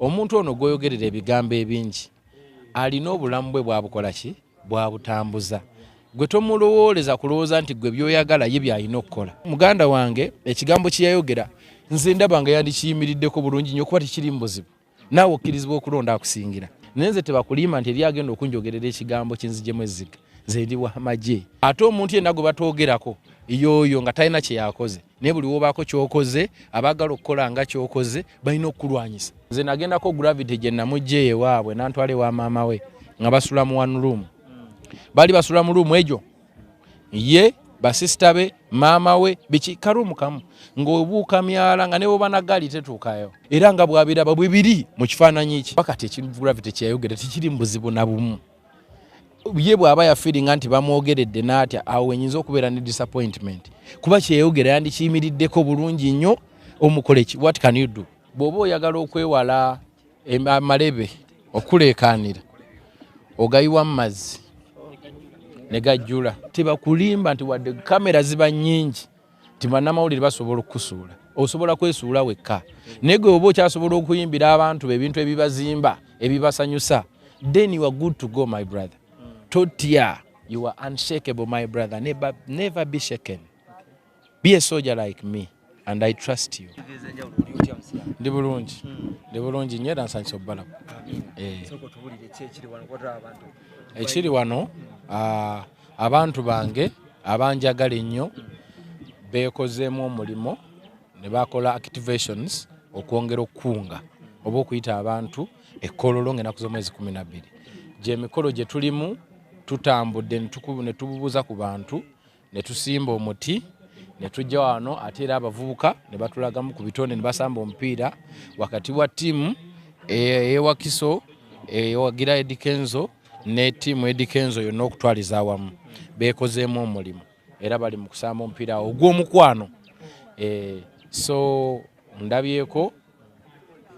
omuntu ono goyogerera ebigambo ebingi alina obulamu bwe bwabukola ki bwabutambuza gwe tomulowooleza kulowooza nti gwe byoyagala ye byalina okukola. Muganda wange ekigambo kyeyayogera nze ndaba nga yandikiyimiriddeko bulungi nnyo kuba tekiri mu buzibu naawe okkirizibwa okulonda akusingira naye nze tebakulimba nti eri agenda okunjogerera ekigambo kinzijemu ezziga nze ndi w'amagye ate omuntu yenna gwe batwogerako yoyo nga talina kye yakoze naye buli wobaako ky'okoze abaagala okukola nga ky'okoze balina okukulwanyisa. Nze nagendako gravity gye namugye ewaabwe nantwala ewa maama we nga basula mu one room. Bali basula mu room egyo ye basisita be maama we biki karumu kamu ng'obuuka myala nga ne bwoba na gaali tetuukayo era nga bwabiraba bwe biri mu kifaananyi ki pakati ekigravity kyeyayogera tekiri mu buzibu na bumu. Ye bw'aba yafiiringa nti bamwogeredde n'atya awo enyinza okubeera ne disappointment kuba kyeyayogera yandikiyimiriddeko bulungi nnyo omukole ki what can you do. Bw'oba oyagala okwewala amalebe okuleekaanira ogayiwa mu mazzi ne gajjula tebakulimba nti wadde kamera ziba nnyingi ti bannamawulire basobola okukusuula osobola kwesuula wekka naye gwe oba okyasobola okuyimbira abantu ebintu ebibazimba ebibasanyusa then you are good to go my brother. Totya you are unshakable my brother, never be shaken. Be a soldier like me and I trust you. Ndi bulungi nnyo era nsanyusa obbalamu. Ekiri wano abantu bange abanjagala ennyo beekozeemu omulimo ne bakola activations okwongera okukunga oba okuyita abantu ekkololo ng'ennaku z'omwezi 12 gye emikolo gye tulimu tutambudde ne tububuza ku bantu ne tusimba omuti ne tujja wano ate era abavubuka ne batulagamu ku bitonde ne basamba omupiira wakati wa ttiimu eyewakiso eyewagira Eddy Kenzo ne ttiimu Eddy Kenzo yonna okutwaliza awamu beekozeemu omulimu era bali mu kusamba omupiira ogw'omukwano. So ndabyeko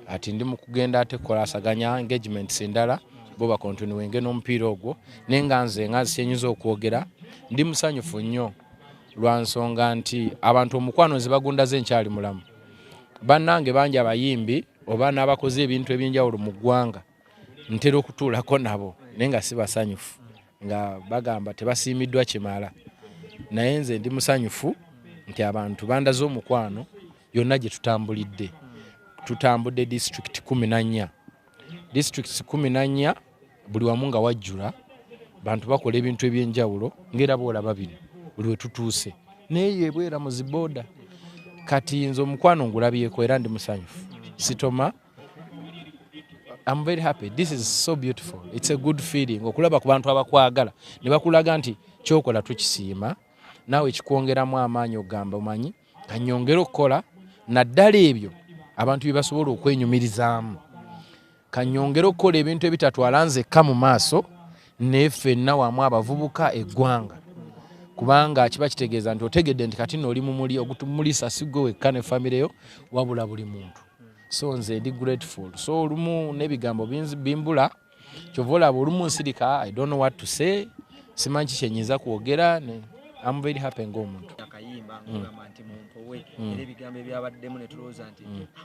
ati ndi mu kugenda ate kukolasaganya engagements endala bo bakontinuwenge n'omupiira ogwo naye nga nze syenyiza okwogera ndi musanyufu nnyo lwa nsonga nti abantu omukwano nze bagundaze nkyali mulamu. Bannange bangi abayimbi oba n'abakoze ebintu eby'enjawulo mu ggwanga ntera okutuulako nabo naye nga si basanyufu nga bagamba tebasiimiddwa kimala naye nze ndi musanyufu nti abantu bandaze omukwano yonna gye tutambudde district 14 districts 14 buli wamu nga wajjula bantu bakola ebintu eby'enjawulo ng'era boolaba bino buli we tutuuse naye yebwera mu zibooda kati nze omukwano ngulabyeko era ndi musanyufu sitoma. I'm very happy. This is so beautiful. It's a good feeling. Okulaba ku bantu abakwagala ne bakulaga nti kyokola tukisiima naawe kikwongeramu amaanyi ogamba omanyi kanyongera okukola naddala ebyo abantu bye basobola okwenyumirizaamu kanyongera okukola ebintu ebitatwala nzekka mu maaso ne ffenna wamu abavubuka eggwanga kubanga kiba kitegeeza nti otegedde nti kati n'oli mumuli ogutumulisa si gwe wekka ne famire yo wabula buli muntu. So nze ndi grateful. So olumu n'ebigambo bimbula kyova olaba olumu nsirika I don't know what to say simanyi kikyenyiza kwogera ne I'm very happy ng'omuntu. Akayimba ngamba nti mumpowe era ebigambo ebyabaddemu ne tulowooza nti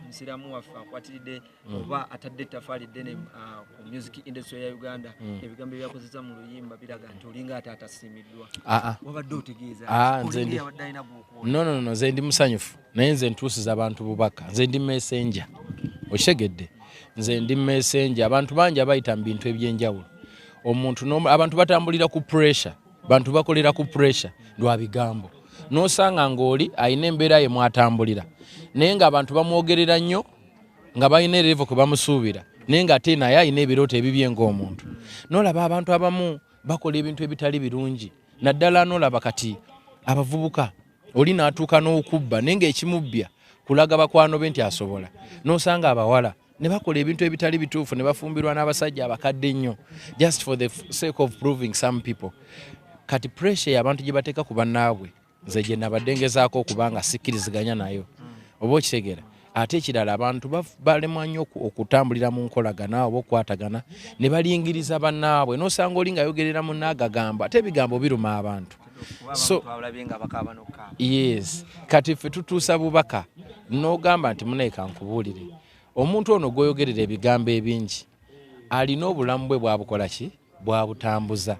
musiramu waffe akwatiridde oba atadde ettaffaali ddene ku music industry ya Uganda ebigambo ebyakozesa mu luyimba biraga nti olinga ate atasiimiddwa. Wabadde otegeeza nze ndi no nze ndi musanyufu naye nze ntuusiza abantu bubaka nze ndi messenger okitegedde nze ndi messenger abantu bangi abayita mu bintu eby'enjawulo omuntu abantu batambulira ku pressure bantu bakolera ku pressure lwa bigambo nosanga ng'oli ayina embeera ye mwatambulira naye nga abantu bamwogerera nnyo nga balina level kwe bamusuubira naye nga ate naye ayina ebirooto ebibye ng'omuntu n'olaba abantu abamu bakola ebintu ebitali birungi naddala n'olaba kati abavubuka oli n'atuuka n'okubba naye ng'ekimubbya kulaga bakwano be nti asobola n'osanga abawala ne bakola ebintu ebitali bituufu ne bafumbirwa n'abasajja abakadde nnyo just for the sake of proving some people. Kati pressure y'abantu gye bateeka ku bannaabwe nze gye nabadde ngezaako okubanga sikkiriziganya nayo oba okitegera ate ekirala abantu balemwa nnyo okutambulira mu nkolagana oba okukwatagana ne balingiriza bannaabwe n'osanga oli ng'ayogerera munnaagagamba ate ebigambo biruma abantu. So yes kati ffe tutuusa bubaka n'ogamba nti muneeka nkubuulire omuntu ono gwoyogerera ebigambo ebingi alina obulamu bwe bwabukola ki bwabutambuza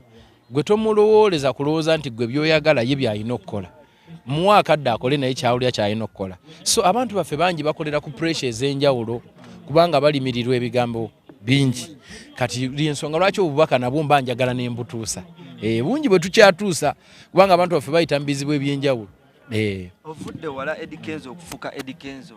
gwe tomulowooleza kulowooza nti gwe byoyagala ye byalina okukola muwa akadde akole naye kyawulya kyalina okukola so abantu baffe bangi bakolera ku pressure ez'enjawulo kubanga balimirirwa ebigambo bingi kati lyensonga lwaki obubaka nabwo mba njagala nembutuusa bungi bwe tukyatuusa kubanga abantu baffe bayita mu bizibu ebyenjawulo ovudde wala Eddy Kenzo okufuka Eddy Kenzo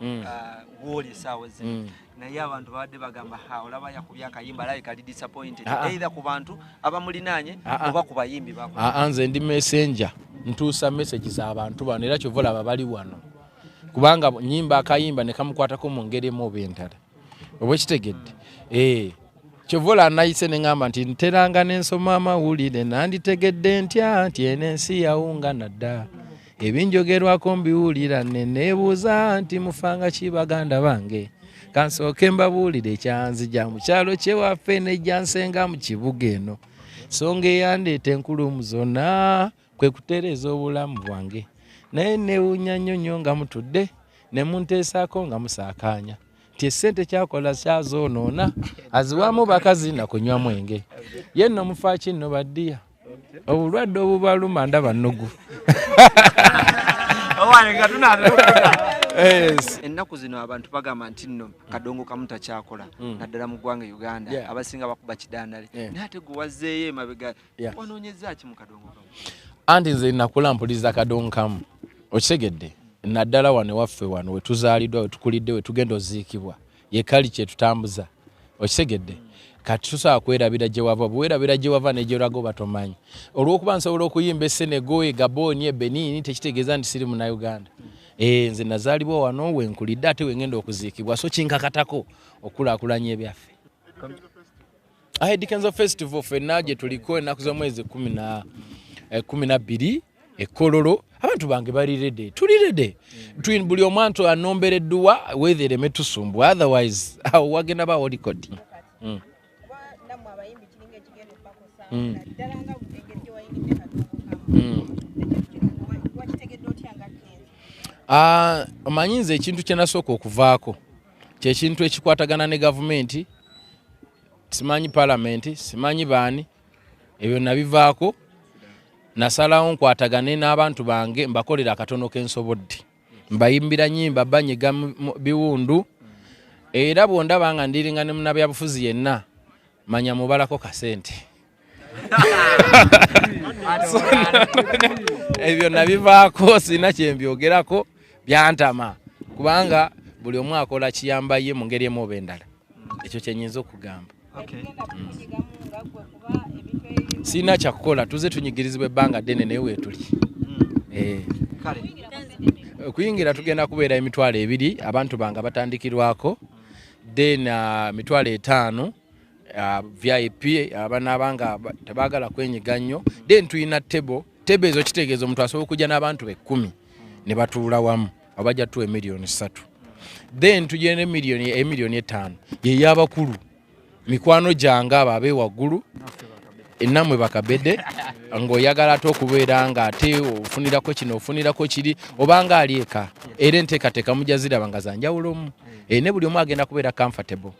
woli esaawa zino naye abantu babadde bagamba olaba yakubya akayimba alaye kali disappointed either ku bantu abamulinaanye oba ku bayimbi bako nze ndi messenger ntuusa message z'abantu bano era kyova olaba bali wano kubanga nyimba akayimba ne kamukwatako mu ngeri emu oba endala oba kitegedde kyovola nayise ne ngamba nti nteranga n'ensoma amawulire nanditegedde ntya nti eno ensi yawungana dda ebinjogerwako mbiwulira ne neebuuza nti mufanga ki baganda bange kansooke mbabuulire ekyanzija mu kyalo kyewaffe nejjansenga mu kibuga eno songa eyandeeta enkulumu zonna kwe kutereeza obulamu bwange naye neewuunya nnyo nnyo nga mutudde ne munteesaako nga musaakaanya nti essente kyakola kyazoonoona aziwamu bakazi na kunywa mwenge ye nno mufaaki nno baddiya obulwadde obubaluma ndaba nnugu ennaku zino abantu bagamba nti nno kadongo kamu takyakola naddala mu ggwanga Uganda abasinga bakuba kidandale naye ate gwe wazzeeyo emabega wanoonyeza ki mu kadongo kamu anti nze nakula mpuliriza kadongo kamu okitegedde naddala wano waffe wano wetuzaaliddwa wetukulidde wetugenda oziikibwa ye kali kyetutambuza okitegedde kati tusobola kwerabira gye wava bwerabira gye wava negyerago batomanyi olw'okuba nsobola okuyimba esenego egaboni ebenini tekitegeeza nti siri munauganda nze nazaalibwa wano wenkulidde ate wengenda okuziikibwa so kinkakatako okulaakulanya ebyaffe Eddy Kenzo Festival ffenna gye tuliko ennaku z'omwezi 12 Kololo abantu bange bali rede tuli rede buli omwanto anombereddwa weathereme tusumbwa otherwise wagenda ba olikoti Omanyinze ekintu kye nasooka okuvaako kyekintu ekikwatagana ne gavumenti simanyi parliament simanyi baani ebyo nabivaako nasalawo nkwatagane n'abantu bange mbakolera akatono k'ensobodde mbayimbira nyimba banyiga biwundu era bwondaba nga ndiringa ne munnabyabufuzi yenna manya mubalako kasente ebyo nabivaako sina kyembyogerako byantama kubanga buli omu akola kiyamba ye mu ngeri emu oba endala ekyo kyenyinza okugamba sina kyakukola tuze tunyigirizibwa ebbanga ddene naye weetuli okuyingira tugenda kubeera emitwalo 2 abantu bange batandikirwako then mitwalo 5 VIP abanabanga tebaagala kwenyiga nnyo then tuyina tebo ezo kitegeeza omuntu asobola okujja n'abantu 10 ne batuula wamu abajja tuwa $3 then tujja ne $5 ye y'abakulu mikwano gyange abo abeewaggulu ennammwe bakabedde ng'oyagala ate okubeera nga ate ofunirako kino ofunirako kiri obanga ali eka era enteekateeka mujja ziraba nga zanjawulomu ne buli omu agenda kubeera comfortable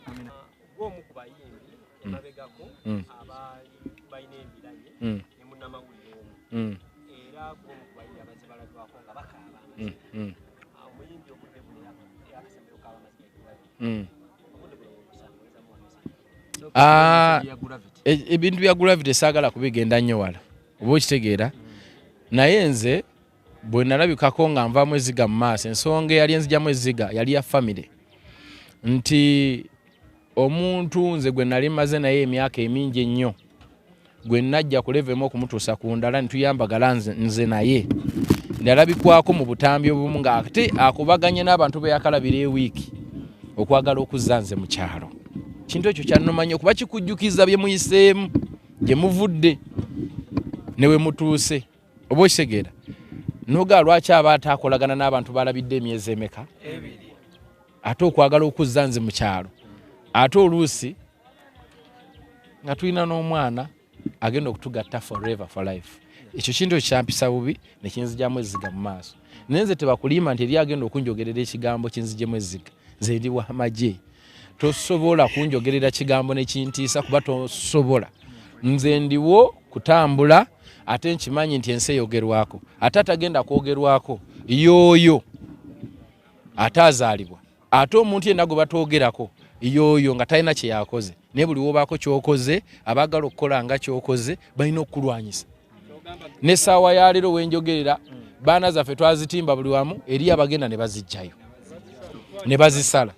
ebintu bya gravity saagala kubigenda nnyo wala oba okitegeera naye nze bwe nalabikako nga nvaamu eziga mu maaso ensonga eyali enzigyamu eziga yali ya famire nti omuntu nze gwe nali maze naye emyaka emingi ennyo gwe najja ku level emu okumutuusa ku ndala nituyambagala nze naye nalabikwako mu butambi obumu nga ate akubaganye n'abantu be yakalabira ewiiki okwagala okuzza nze mu kyalo kintu ekyo kyannomanya okuba kikujjukiza bye muyiseemu gye muvudde ne we mutuuse oba okitegeera noga lwaki aba ataakolagana n'abantu balabidde emyezi emeka ate okwagala okuzza nze mu kyalo ate oluusi nga tulina n'omwana agenda okutugatta forever for life ekyo kintu ekyampisa bubi ne kinzigyamu ezziga mu maaso naye nze tebakulimba nti eri agenda okunjogerera ekigambo kinzigyamu ezziga nze ndi w'amagye tosobola kunjogerera kigambo nekintiisa kuba tosobola. Nze ndiwo kutambula ate nkimanyi nti ensi eyogerwako ate atagenda kwogerwako yoyo ate azaalibwa ate omuntu yenna gwe batwogerako yoyo nga talina kye yakoze naye buli wobaako kyokoze abaagala okukola nga kyokoze balina okukulwanyisa. N'essaawa ya leero wenjogerera baana zaffe twazitimba buli wamu eri abagenda ne bazijjayo ne bazisala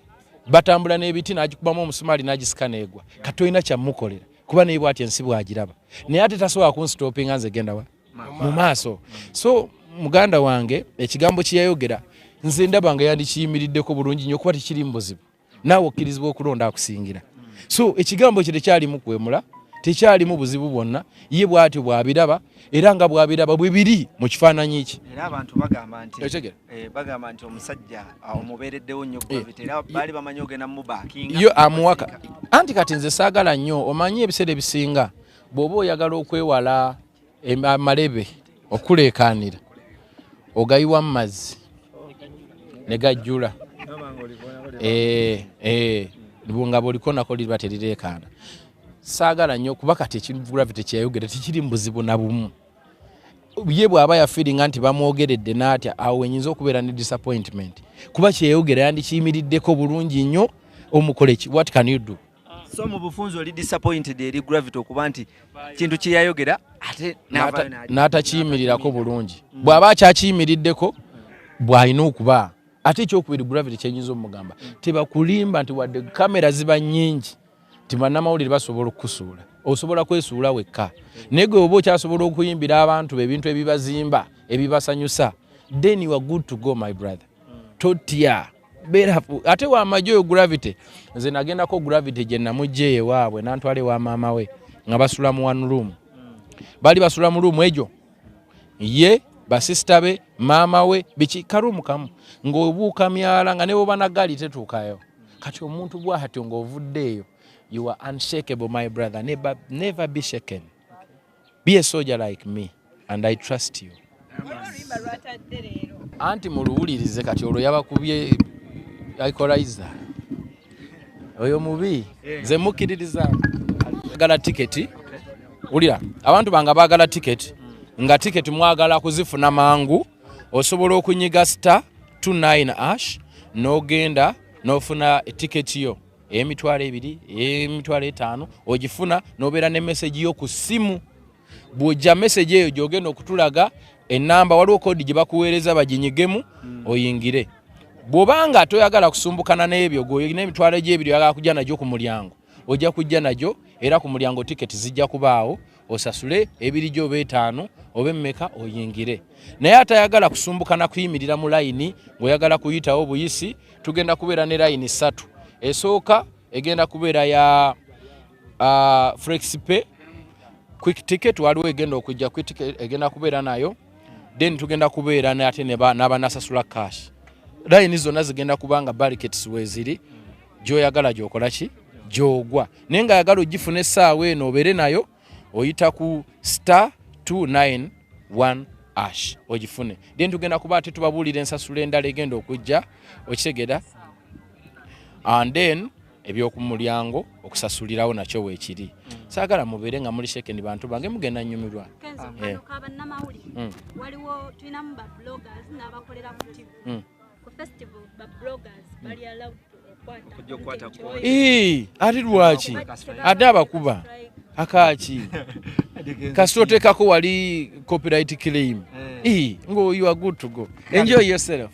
batambula n'ebiti n'agikubamu omusumaali n'agisika n'egwa katolina kyamukolera kuba naye bw'ati ensi bw'agiraba naye ate tasobola kunstopinga nze genda wa mu maaso. So muganda wange ekigambo kye yayogera nze ndaba nga yandikiyimiriddeko bulungi nnyo kuba tekiri mu buzibu naawe okkirizibwa okulonda akusingira. So ekigambo kye tekyalimu kwemula tekyalimu buzibu bwonna ye bw'atyo bw'abiraba era nga bw'abiraba bwe biri mu kifaananyi ki. Era abantu bagamba nti omusajja omubeereddewo nnyo gravity era baali bamanyi ogenda mubaakinga yo amuwaka anti kati nze saagala nnyo omanyi ebiseera ebisinga bw'oba oyagala okwewala amalebe okuleekaanira ogayiwa mu mazzi ne gajjula nga bwoliko nako liba terireekaana. Saagala nnyo kuba kati ekigravity kyeyayogera tekiri mu buzibu na bumu. Ye bw'aba yafiiringa nti bamwogeredde n'atya awo enyinza okubeera ne disappointment kuba kyeyayogera yandikiyimiriddeko bulungi nnyo omukole ki. What can you do? So mu bufunzi oli disappointed eri gravity okuba nti kintu kye yayogera ate n'atakiyimirirako bulungi. Bw'aba akyakiyimiriddeko bw'alina okuba ate ekyokubiri gravity kyenyinza omugamba tebakulimba nti wadde kamera ziba nnyingi bannamawulire basobola okukusuula osobola kwesuula wekka naye gwe oba okyasobola okuyimbira abantu ebintu ebibazimba ebibasanyusa then you are good to go my brother. Totya ate wamajja oyo gravity nze nagendako gravity gye namujja ewaabwe nantwala ewa maama we nga basula mu one room bali basula mu room egyo ye basisita be maama we biki karumu kamu ng'obuuka myala nga ne bwoba na gaali tetuukayo kati omuntu bw'atyo ng'ovuddeeyo. You are unshakable, my brother. Never be shaken. Be a soldier like me, and I trust you. Anti muluwulirize kati olwo yabakubye equalizer. Oyo mubi. Nze mukkiririza. Agala tiketi. Ulira, abantu banga baagala tiketi. Nga tiketi mwagala kuzifuna mangu. Osobola okunyiga *29# n'ogenda n'ofuna tiketi yo. Emitwalo 2, emitwalo 5 ogifuna nobeera ne message yo ku simu. Bw'ojja message eyo gy'ogenda okutulaga enamba waliwo kodi gye bakuweereza baginyigemu oyingire. Bw'obanga toyagala kusumbukana n'ebyo gwoyina emitwalo gy'ebiri oyagala kujja nagyo ku mulyango ojja kujja nagyo era ku mulyango tiketi zijja kubaawo osasule ebiri gyo oba 5 oba emmeka oyingire. Naye atayagala kusumbukana kuyimirira mu layini ng'oyagala kuyitawo buyisi tugenda kubeera ne layini 3. Esooka egenda kubeera ya FlexPay quick ticket waliwo egenda okujja quick ticket egenda kubeera nayo then tugenda kubeera n'ate n'abanasasula cash. Line zonna zigenda kubanga barricades weziri gy'oyagala gy'okola ki gy'ogwa naye nga yagala ogifuna essaawa eno obeere nayo oyita ku *291# ogifune then tugenda kuba ate tubabuulira ensasula endala egenda okujja okitegera and then ebyokumulyango okusasulirawo nakyo weekiri. Saagala mubeere nga muli shekeni bantu bange mugenda nnyumirwa. Waliwo tulinamu ba bloggers n'abakolera ku TV. Ku festival ba bloggers bali allowed okukwata. Ati lwaki ate abakuba akaaki kasitoteekako wali copyright claim. Ngo you are good to go. Enjoy yourself.